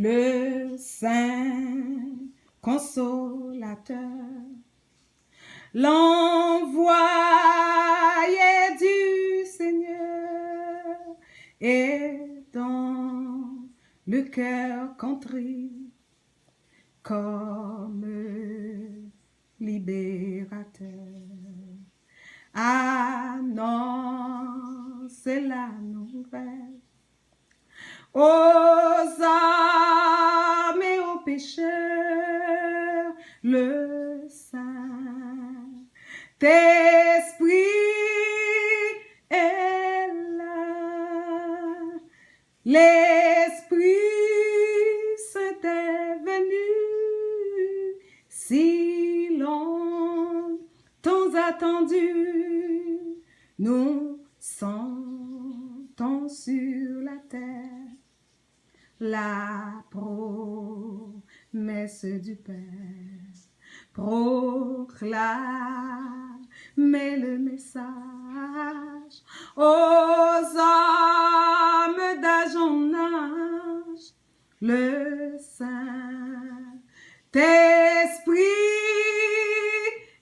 le Saint Consolateur, l'envoyé du Seigneur est dans le cœur contrit comme libérateur. Annoncez la nouvelle aux âmes et aux pécheurs, le Saint-Esprit est là. L'Esprit Saint est venu, si longtemps attendu, nous sentons sur la terre la promesse du Père. Proclamez le message aux âmes d'âge en âge, le Saint-Esprit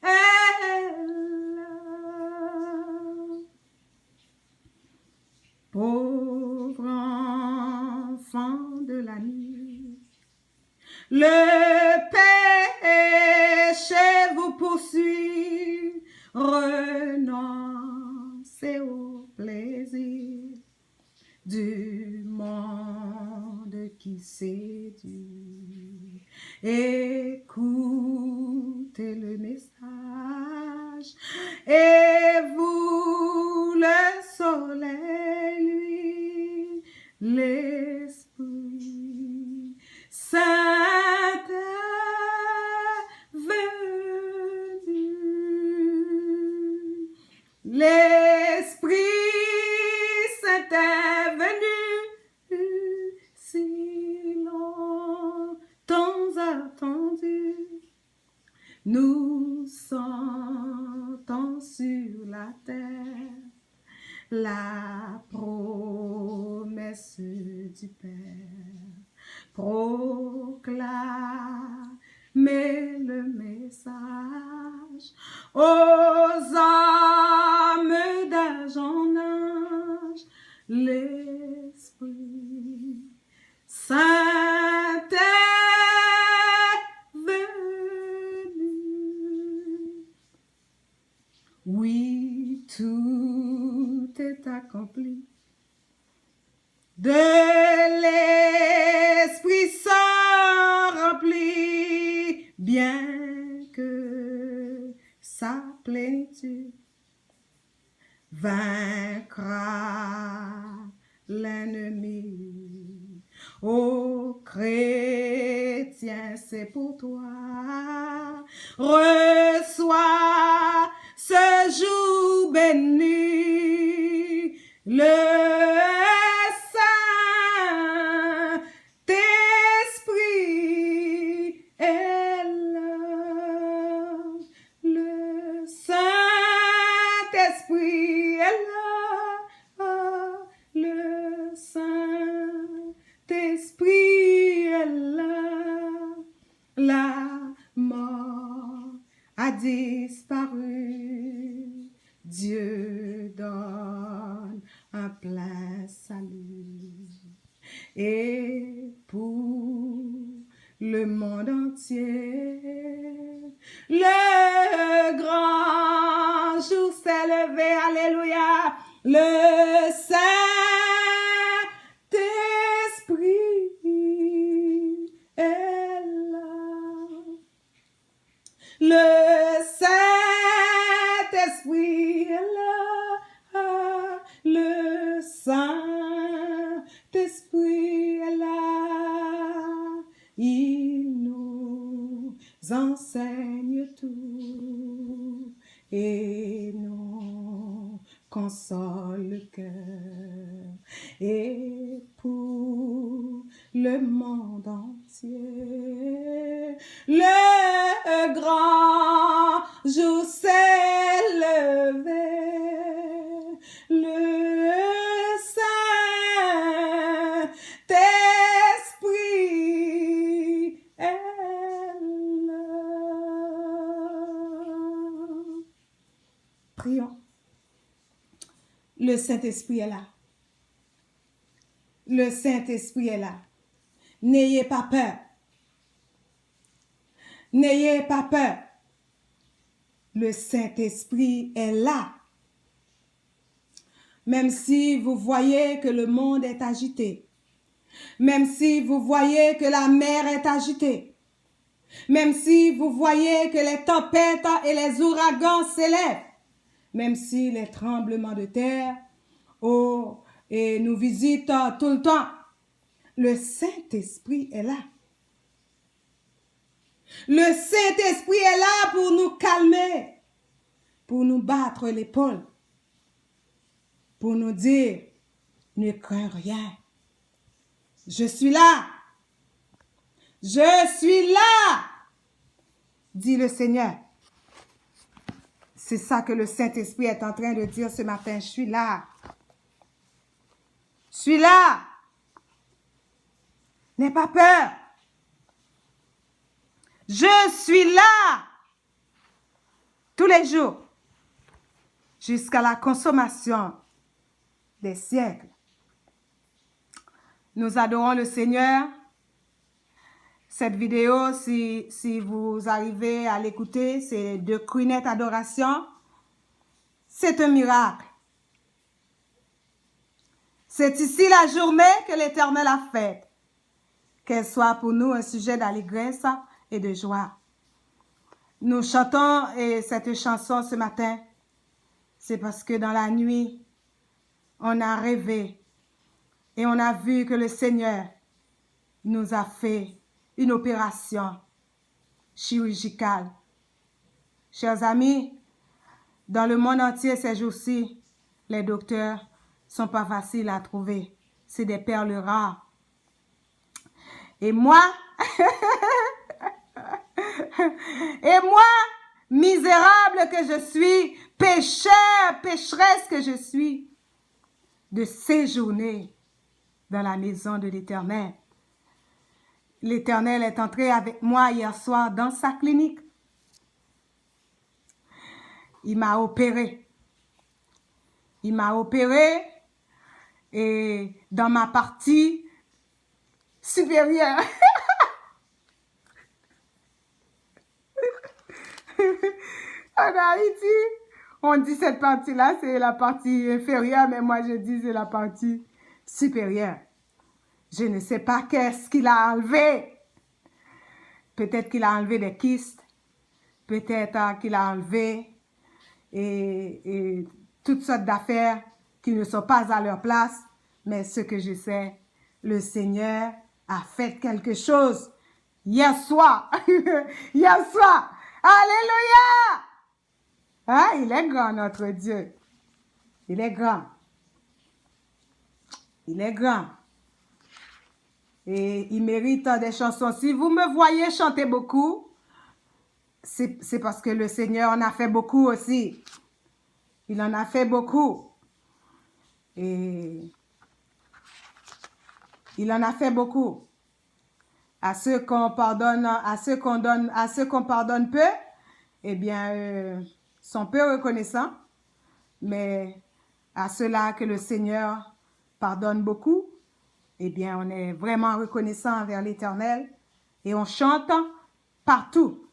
est là. Pauvre enfant de la nuit, le péché vous poursuit, renoncez au plaisir du monde qui séduit. Écoutez le message et vous le soleil, lui, l'Esprit Saint est venu. L'Esprit Saint est venu, si longtemps attendu, nous sentons sur la terre la promesse du Père. Proclamez le message aux âmes d'âge en âge, l'Esprit Saint est venu. Oui, tout est accompli. De l'Esprit Saint rempli, bien que sa plénitude vaincra l'ennemi. Ô chrétien, c'est pour toi. Reçois ce jour béni, le Saint-Esprit est là. Le Saint-Esprit est là. Le Saint-Esprit est là. La mort a disparu. Dieu donne un plein salut. Et pour le monde entier, le grand jour s'est levé. Alléluia. Le Saint-Esprit est là. Le Saint-Esprit est là. Le Saint-Esprit est là. Il nous enseigne tout et nous console le cœur. Et pour le monde entier, le grand jour s'est levé. Le Saint-Esprit Le Saint-Esprit est là. Le Saint-Esprit est là. N'ayez pas peur. N'ayez pas peur. Le Saint-Esprit est là. Même si vous voyez que le monde est agité, même si vous voyez que la mer est agitée, même si vous voyez que les tempêtes et les ouragans s'élèvent, même si les tremblements de terre et nous visitent tout le temps, le Saint-Esprit est là. Le Saint-Esprit est là pour nous calmer, pour nous battre l'épaule, pour nous dire, ne crains rien. Je suis là. Je suis là, dit le Seigneur. C'est ça que le Saint-Esprit est en train de dire ce matin. Je suis là. Je suis là. N'aie pas peur. Je suis là tous les jours jusqu'à la consommation des siècles. Nous adorons le Seigneur. Cette vidéo, si vous arrivez à l'écouter, c'est de Queenette Adoration. C'est un miracle. C'est ici la journée que l'Éternel a faite. Qu'elle soit pour nous un sujet d'allégresse et de joie. Nous chantons cette chanson ce matin. C'est parce que dans la nuit, on a rêvé et on a vu que le Seigneur nous a fait une opération chirurgicale. Chers amis, dans le monde entier ces jours-ci, les docteurs sont pas faciles à trouver. C'est des perles rares. Et moi, misérable que je suis, pécheresse que je suis, de séjourner dans la maison de l'Éternel. L'Éternel est entré avec moi hier soir dans sa clinique. Il m'a opéré. Il m'a opéré et dans ma partie supérieure. En Haïti, on dit cette partie-là, c'est la partie inférieure, mais moi je dis c'est la partie supérieure. Je ne sais pas qu'est-ce qu'il a enlevé. Peut-être qu'il a enlevé des kystes. Peut-être qu'il a enlevé et toutes sortes d'affaires qui ne sont pas à leur place. Mais ce que je sais, le Seigneur a fait quelque chose hier soir. Hier soir. Alléluia! Ah, il est grand, notre Dieu. Il est grand. Il est grand. Et il mérite des chansons. Si vous me voyez chanter beaucoup, c'est parce que le Seigneur en a fait beaucoup aussi. Il en a fait beaucoup. Et il en a fait beaucoup. À ceux qu'on pardonne, à ceux qu'on pardonne peu, eh bien, sont peu reconnaissants. Mais à ceux-là que le Seigneur pardonne beaucoup, eh bien, on est vraiment reconnaissant envers l'Éternel et on chante partout.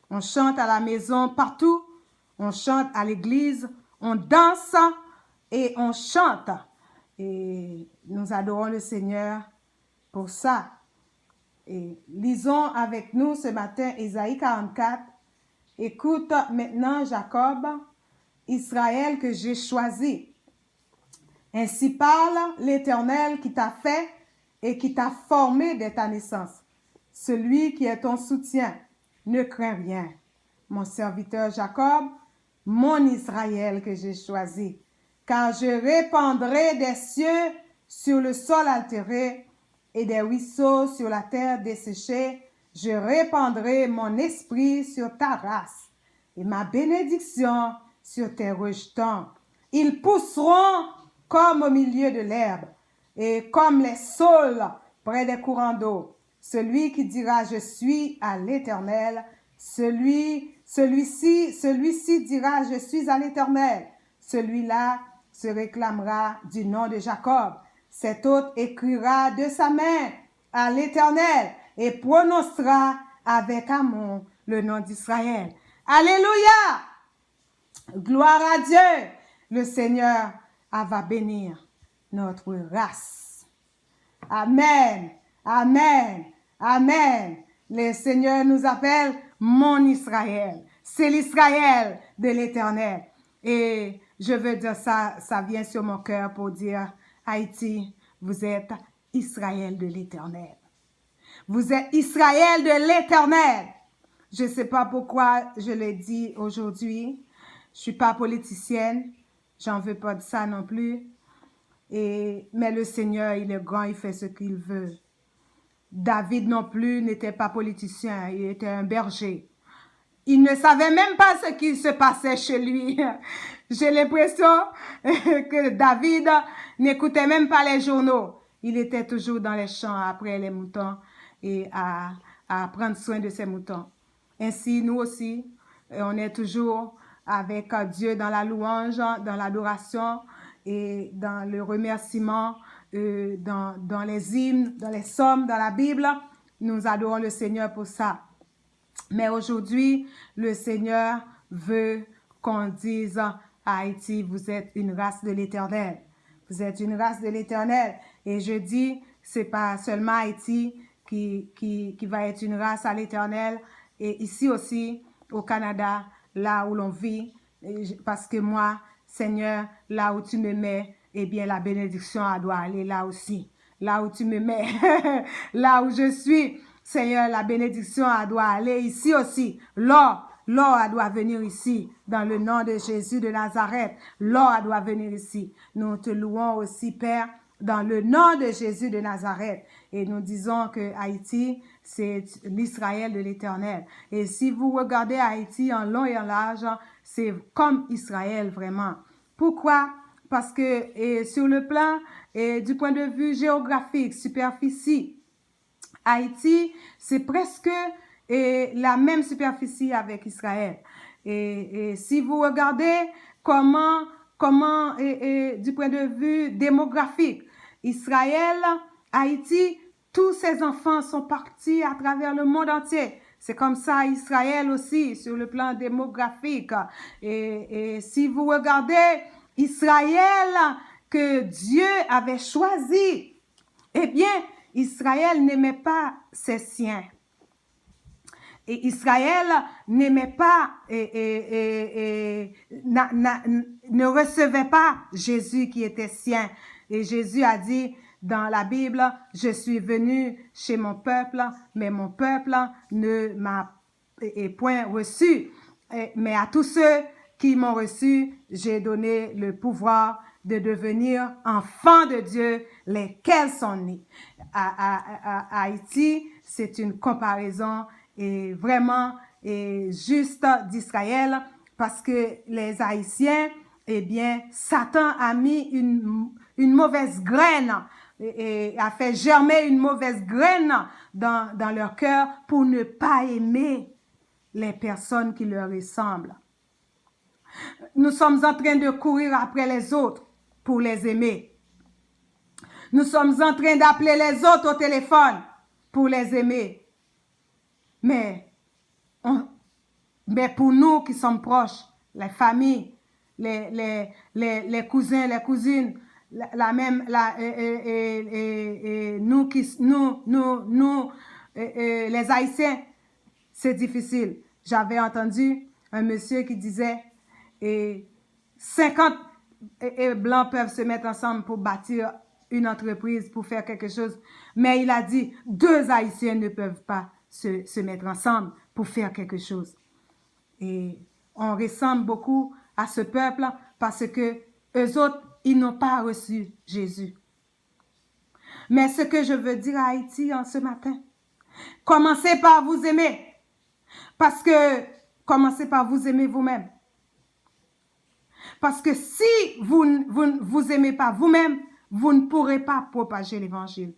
On chante à la maison partout. On chante à l'église. On danse et on chante. Et nous adorons le Seigneur pour ça. Et lisons avec nous ce matin Ésaïe 44. Écoute maintenant, Jacob, Israël que j'ai choisi. Ainsi parle l'Éternel qui t'a fait et qui t'a formé dès ta naissance. Celui qui est ton soutien, ne crains rien. Mon serviteur Jacob, mon Israël que j'ai choisi. Car je répandrai des cieux sur le sol altéré et des ruisseaux sur la terre desséchée. Je répandrai mon esprit sur ta race et ma bénédiction sur tes rejetons. Ils pousseront comme au milieu de l'herbe, et comme les saules près des courants d'eau. Celui qui dira « Je suis à l'Éternel », celui-ci dira « Je suis à l'Éternel ». Celui-là se réclamera du nom de Jacob. Cet autre écrira de sa main à l'Éternel et prononcera avec amour le nom d'Israël. Alléluia! Gloire à Dieu! Le Seigneur va bénir notre race. Amen, amen, amen. Le Seigneur nous appelle mon Israël. C'est l'Israël de l'Éternel. Et je veux dire ça vient sur mon cœur pour dire, Haïti, vous êtes Israël de l'Éternel. Vous êtes Israël de l'Éternel. Je ne sais pas pourquoi je l'ai dit aujourd'hui. Je ne suis pas politicienne. J'en veux pas de ça non plus. Mais le Seigneur, il est grand, il fait ce qu'il veut. David non plus n'était pas politicien, il était un berger. Il ne savait même pas ce qui se passait chez lui. J'ai l'impression que David n'écoutait même pas les journaux. Il était toujours dans les champs après les moutons et à prendre soin de ses moutons. Ainsi, nous aussi, on est toujours avec Dieu dans la louange, dans l'adoration et dans le remerciement, dans les hymnes, dans les psaumes, dans la Bible. Nous adorons le Seigneur pour ça. Mais aujourd'hui, le Seigneur veut qu'on dise à Haïti, vous êtes une race de l'Éternel. Vous êtes une race de l'Éternel. Et je dis, c'est pas seulement Haïti qui va être une race à l'Éternel. Et ici aussi, au Canada, là où l'on vit, parce que moi, Seigneur, là où tu me mets, eh bien, la bénédiction, elle doit aller là aussi. Là où tu me mets, là où je suis, Seigneur, la bénédiction, elle doit aller ici aussi. L'or, elle doit venir ici, dans le nom de Jésus de Nazareth. L'or, elle doit venir ici. Nous te louons aussi, Père, dans le nom de Jésus de Nazareth. Et nous disons que Haïti, c'est l'Israël de l'Éternel. Et si vous regardez Haïti en long et en large, c'est comme Israël vraiment. Pourquoi? Parce que sur le plan du point de vue géographique, superficie, Haïti, c'est presque la même superficie avec Israël. Et si vous regardez comment du point de vue démographique, Israël, Haïti, tous ces enfants sont partis à travers le monde entier. C'est comme ça Israël aussi, sur le plan démographique. Et si vous regardez Israël que Dieu avait choisi, eh bien, Israël n'aimait pas ses siens. Et Israël n'aimait pas ne recevait pas Jésus qui était sien. Et Jésus a dit dans la Bible, je suis venu chez mon peuple, mais mon peuple ne m'a point reçu. Mais à tous ceux qui m'ont reçu, j'ai donné le pouvoir de devenir enfants de Dieu, lesquels sont nés. À Haïti, c'est une comparaison et vraiment juste d'Israël, parce que les Haïtiens, eh bien, Satan a mis une mauvaise graine et a fait germer une mauvaise graine dans leur cœur pour ne pas aimer les personnes qui leur ressemblent. Nous sommes en train de courir après les autres pour les aimer. Nous sommes en train d'appeler les autres au téléphone pour les aimer. Mais pour nous qui sommes proches, les familles, les cousins, les cousines, nous, les Haïtiens, c'est difficile. J'avais entendu un monsieur qui disait 50 blancs peuvent se mettre ensemble pour bâtir une entreprise, pour faire quelque chose. Mais il a dit, 2 Haïtiens ne peuvent pas se mettre ensemble pour faire quelque chose. Et on ressemble beaucoup à ce peuple parce que eux autres, ils n'ont pas reçu Jésus. Mais ce que je veux dire à Haïti en ce matin, commencez par vous aimer. Parce que commencez par vous aimer vous-même. Parce que si vous ne vous aimez pas vous-même, vous ne pourrez pas propager l'évangile.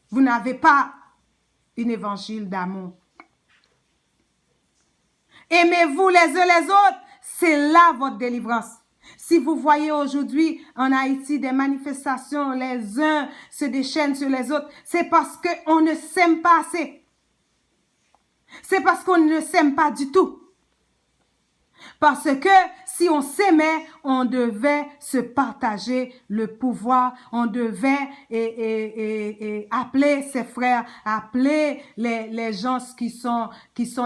Vous n'avez pas un évangile d'amour. Aimez-vous les uns les autres, c'est là votre délivrance. Si vous voyez aujourd'hui en Haïti des manifestations, les uns se déchaînent sur les autres, c'est parce qu'on ne s'aime pas assez. C'est parce qu'on ne s'aime pas du tout. Parce que si on s'aimait, on devait se partager le pouvoir, on devait appeler ses frères, appeler les gens qui sont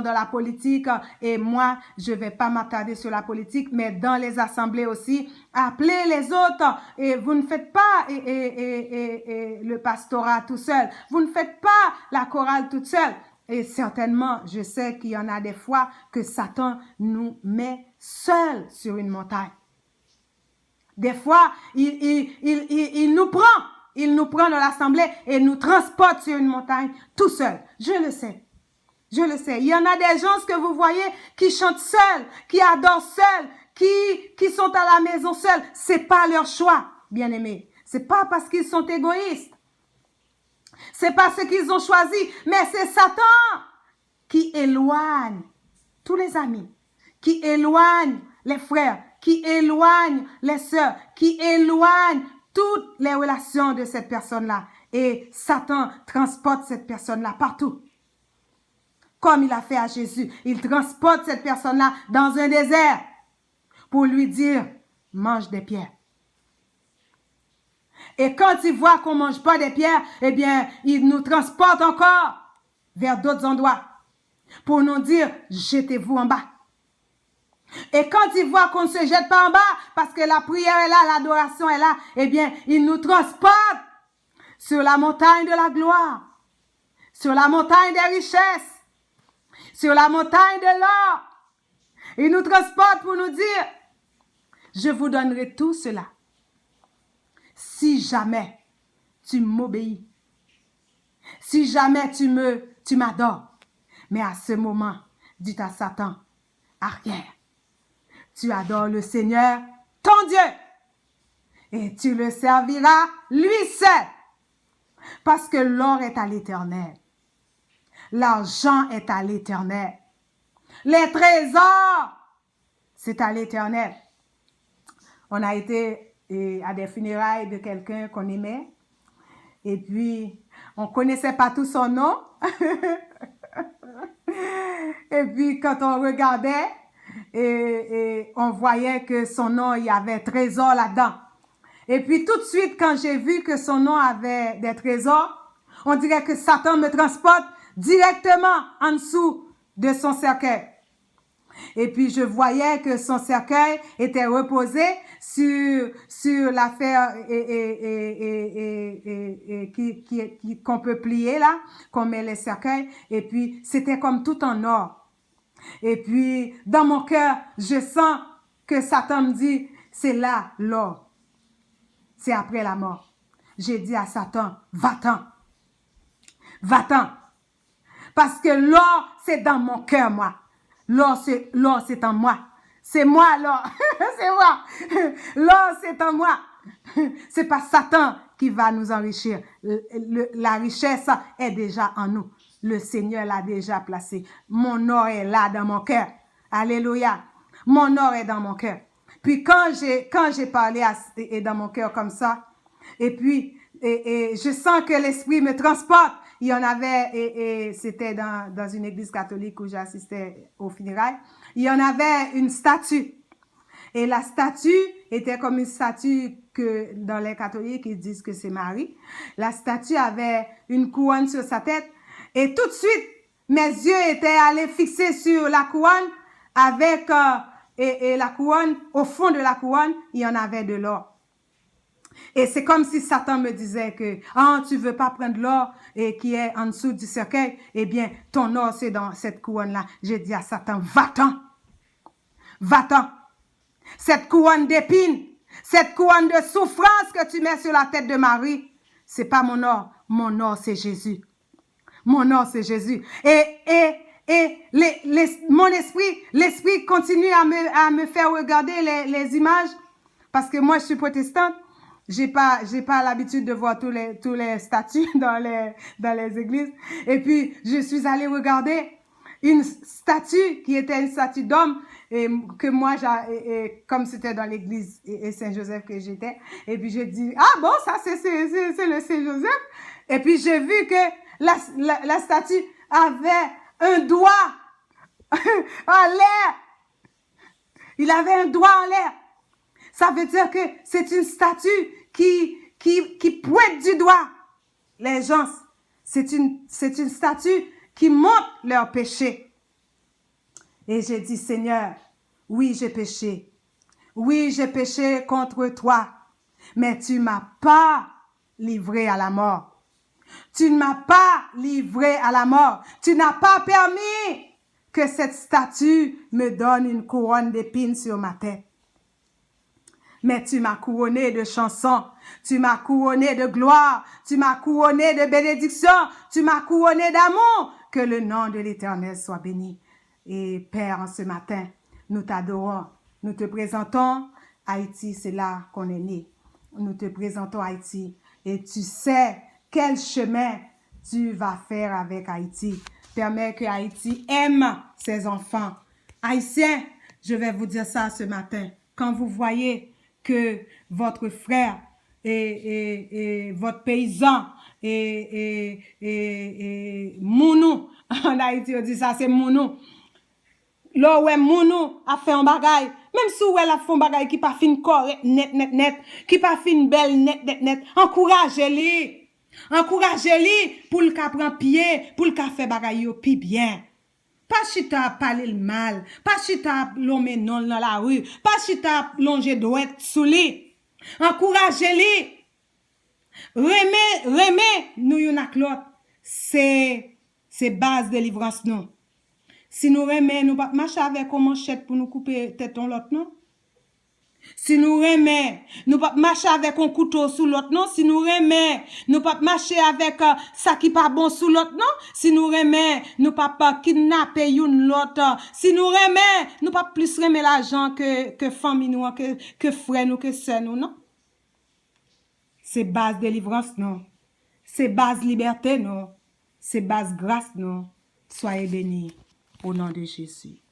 dans la politique. Et moi, je vais pas m'attarder sur la politique, mais dans les assemblées aussi, appeler les autres. Et vous ne faites pas le pastorat tout seul, vous ne faites pas la chorale toute seule. Et certainement, je sais qu'il y en a des fois que Satan nous met seuls sur une montagne. Des fois, il nous prend. Il nous prend dans l'assemblée et nous transporte sur une montagne tout seul. Je le sais. Je le sais. Il y en a des gens que vous voyez qui chantent seuls, qui adorent seuls, qui sont à la maison seuls. C'est pas leur choix, bien-aimés. C'est pas parce qu'ils sont égoïstes. C'est pas ce qu'ils ont choisi, mais c'est Satan qui éloigne tous les amis, qui éloigne les frères, qui éloigne les sœurs, qui éloigne toutes les relations de cette personne-là. Et Satan transporte cette personne-là partout. Comme il a fait à Jésus, il transporte cette personne-là dans un désert pour lui dire, mange des pierres. Et quand il voit qu'on ne mange pas des pierres, eh bien, il nous transporte encore vers d'autres endroits pour nous dire, jetez-vous en bas. Et quand il voit qu'on ne se jette pas en bas, parce que la prière est là, l'adoration est là, eh bien, il nous transporte sur la montagne de la gloire, sur la montagne des richesses, sur la montagne de l'or. Il nous transporte pour nous dire, je vous donnerai tout cela. Si jamais tu m'obéis, si jamais tu m'adores, mais à ce moment, dit à Satan, arrière, tu adores le Seigneur, ton Dieu, et tu le serviras lui seul, parce que l'or est à l'Éternel, l'argent est à l'Éternel, les trésors, c'est à l'Éternel. On a été à des funérailles de quelqu'un qu'on aimait. Et puis, on ne connaissait pas tout son nom. Et puis, quand on regardait, et on voyait que son nom, il y avait trésor là-dedans. Et puis, tout de suite, quand j'ai vu que son nom avait des trésors, on dirait que Satan me transporte directement en dessous de son cercueil. Et puis, je voyais que son cercueil était reposé sur l'affaire qu'on peut plier là, qu'on met les cercueils. Et puis, c'était comme tout en or. Et puis, dans mon cœur, je sens que Satan me dit, c'est là l'or. C'est après la mort. J'ai dit à Satan, va-t'en. Va-t'en. Parce que l'or, c'est dans mon cœur, moi. L'or, c'est en moi. C'est moi, l'or. C'est moi. L'or, c'est en moi. C'est pas Satan qui va nous enrichir. La richesse est déjà en nous. Le Seigneur l'a déjà placé. Mon or est là dans mon cœur. Alléluia. Mon or est dans mon cœur. Puis quand j'ai parlé dans mon cœur comme ça, et puis je sens que l'Esprit me transporte. Il y en avait, et c'était dans une église catholique où j'assistais aux funérailles, il y en avait une statue. Et la statue était comme une statue que dans les catholiques, ils disent que c'est Marie. La statue avait une couronne sur sa tête. Et tout de suite, mes yeux étaient allés fixer sur la couronne avec, et la couronne, au fond de la couronne, il y en avait de l'or. Et c'est comme si Satan me disait que, tu veux pas prendre l'or et qui est en dessous du cercueil, eh bien, ton or, c'est dans cette couronne-là. J'ai dit à Satan, va-t'en. Va-t'en. Cette couronne d'épines, cette couronne de souffrance que tu mets sur la tête de Marie, c'est pas mon or. Mon or, c'est Jésus. Mon or, c'est Jésus. Et mon esprit, l'esprit continue à me faire regarder les images, parce que moi, je suis protestante. J'ai pas l'habitude de voir tous les statues dans les églises. Et puis, je suis allée regarder. une statue qui était une statue d'homme et que moi, comme c'était dans l'église et Saint-Joseph que j'étais, et puis j'ai dit, ah bon, ça c'est le Saint-Joseph. Et puis j'ai vu que la statue avait un doigt en l'air. Il avait un doigt en l'air. Ça veut dire que c'est une statue qui pointe du doigt les gens. C'est une statue qui montre leurs péchés. Et j'ai dit, Seigneur, oui, j'ai péché. Oui, j'ai péché contre toi. Mais tu ne m'as pas livré à la mort. Tu ne m'as pas livré à la mort. Tu n'as pas permis que cette statue me donne une couronne d'épines sur ma tête. Mais tu m'as couronné de chansons, tu m'as couronné de gloire, tu m'as couronné de bénédiction, tu m'as couronné d'amour. Que le nom de l'Éternel soit béni. Et Père, en ce matin, nous t'adorons, nous te présentons Haïti, c'est là qu'on est né. Nous te présentons Haïti et tu sais quel chemin tu vas faire avec Haïti. Permets que Haïti aime ses enfants. Haïtiens, je vais vous dire ça ce matin. Quand vous voyez que votre frère et votre paysan et mounou, en Haïti on dit ça, c'est mounou. Là ouais mounou a fait un bagay, même si elle a fait un bagay qui pas fin correct net, qui pas fin belle net, encouragez-les. Encouragez-les pour le ka prend pied, pour le ka fait bagay yo pi bien. Pas chita parler le mal, pas chita l'homme non dans la rue, pas chita longer douette sous lui. Encouragez-les. Remez nous yon ak l'autre. C'est base de délivrance non. Si nous remets, nous pas marcher avec une manchette pour nous couper tête l'autre non. Si nous remets, nous pas marcher avec un couteau sous l'autre non. Si nous remets, nous pas marcher avec ça qui pas bon sous l'autre non. Si nous remets, nous pas kidnapper une l'autre. Si nous remets, nous pas plus remet l'argent que famille nous, que frère nous, que sœur nous non. C'est base délivrance non. C'est base liberté non. C'est base grâce non. Soyez bénis au nom de Jésus.